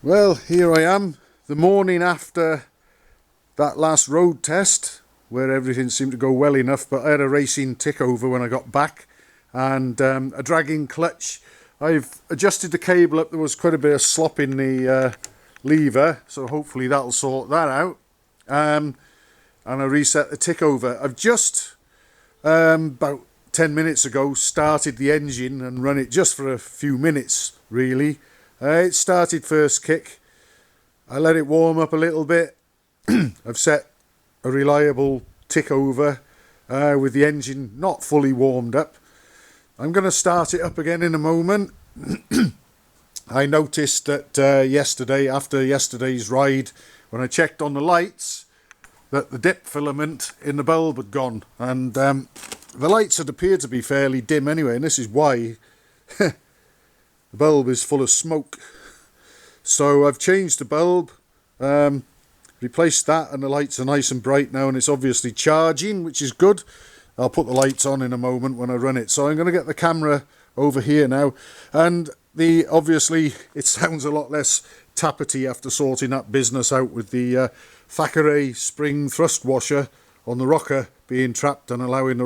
Well, here I am, the morning after that last road test, where everything seemed to go well enough, but I had a racing tick over when I got back, and a dragging clutch. I've adjusted the cable up. There was quite a bit of slop in the lever, so hopefully that'll sort that out. And I reset the tick over. I've just, about 10 minutes ago, started the engine and run it just for a few minutes, really. It started first kick. I let it warm up a little bit. I've set a reliable tick over with the engine not fully warmed up. I'm going to start it up again in a moment. I noticed that yesterday, after yesterday's ride, when I checked on the lights, that the dip filament in the bulb had gone. And the lights had appeared to be fairly dim anyway, and this is why. The bulb is full of smoke. So I've changed the bulb, replaced that, and the lights are nice and bright now, and it's obviously charging, which is good. I'll put the lights on in a moment when I run it. So I'm going to get the camera over here now, and obviously it sounds a lot less tappety after sorting that business out with the Thackeray spring thrust washer on the rocker being trapped and allowing the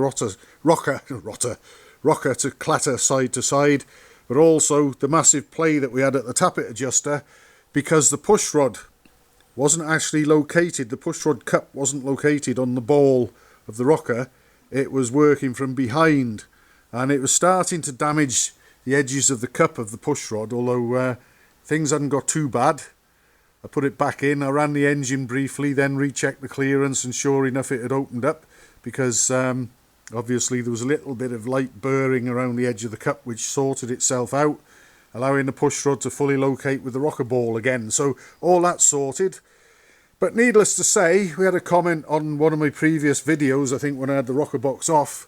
rocker to clatter side to side. But also the massive play that we had at the tappet adjuster, because the push rod wasn't actually located, the push rod cup wasn't located on the ball of the rocker. It was working from behind, and it was starting to damage the edges of the cup of the push rod, although things hadn't got too bad. I put it back in, I ran the engine briefly, then rechecked the clearance, and sure enough it had opened up, because obviously there was a little bit of light burring around the edge of the cup, which sorted itself out, allowing the push rod to fully locate with the rocker ball again. So all that's sorted. But needless to say, we had a comment on one of my previous videos, I think when I had the rocker box off,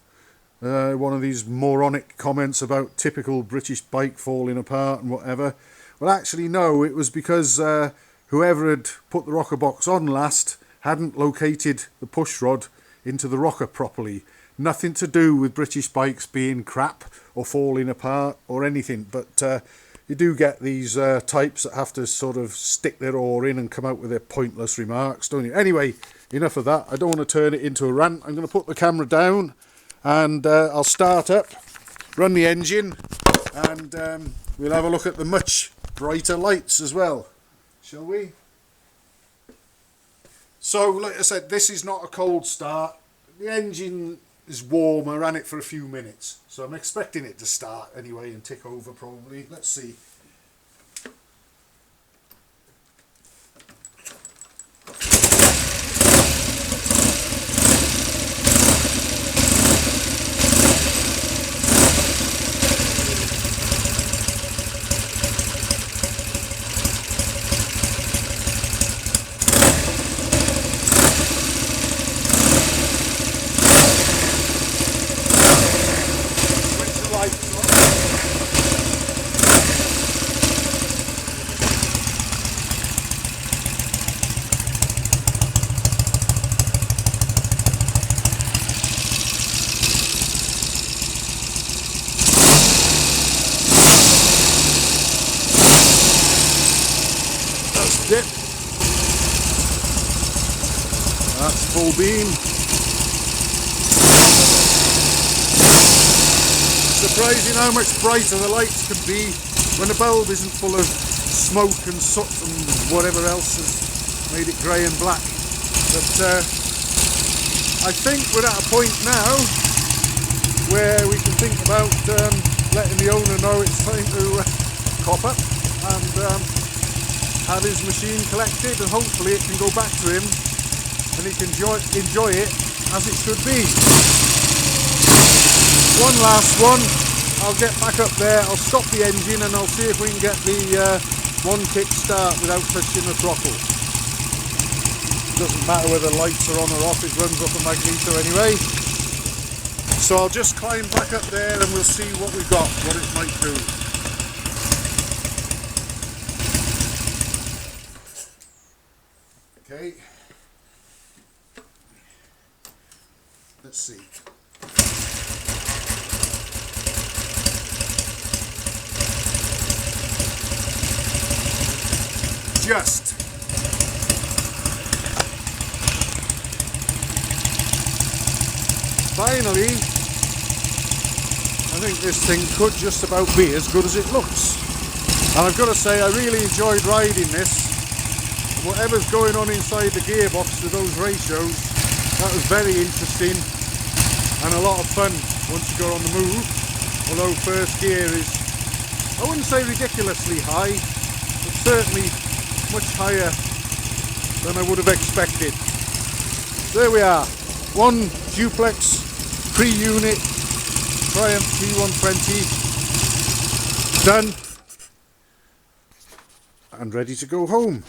one of these moronic comments about typical British bike falling apart and whatever. Well, actually no, it was because whoever had put the rocker box on last hadn't located the push rod into the rocker properly. Nothing to do with British bikes being crap or falling apart or anything, but you do get these types that have to sort of stick their oar in and come out with their pointless remarks, don't you? Anyway, enough of that. I don't want to turn it into a rant. I'm going to put the camera down, and I'll start up, run the engine, and we'll have a look at the much brighter lights as well, shall we? So, like I said, this is not a cold start. The engine is warm. I ran it for a few minutes, so I'm expecting it to start anyway and tick over probably. Let's see. Dip. That's full beam. Surprising how much brighter the lights can be when the bulb isn't full of smoke and soot and whatever else has made it grey and black. But I think we're at a point now where we can think about letting the owner know it's time to cop up and have his machine collected, and hopefully it can go back to him and he can enjoy it as it should be. One last one. I'll get back up there, I'll stop the engine, and I'll see if we can get the one kick start without touching the throttle. Doesn't matter whether lights are on or off, it runs off a magneto anyway. So I'll just climb back up there and we'll see what we've got, what it might do. Okay, let's see. adjust. Finally, I think this thing could just about be as good as it looks. And I've got to say, I really enjoyed riding this. Whatever's going on inside the gearbox with those ratios, that was very interesting and a lot of fun once you got on the move. Although first gear is, I wouldn't say ridiculously high, but certainly much higher than I would have expected. There we are, one duplex pre-unit Triumph T120 done and ready to go home.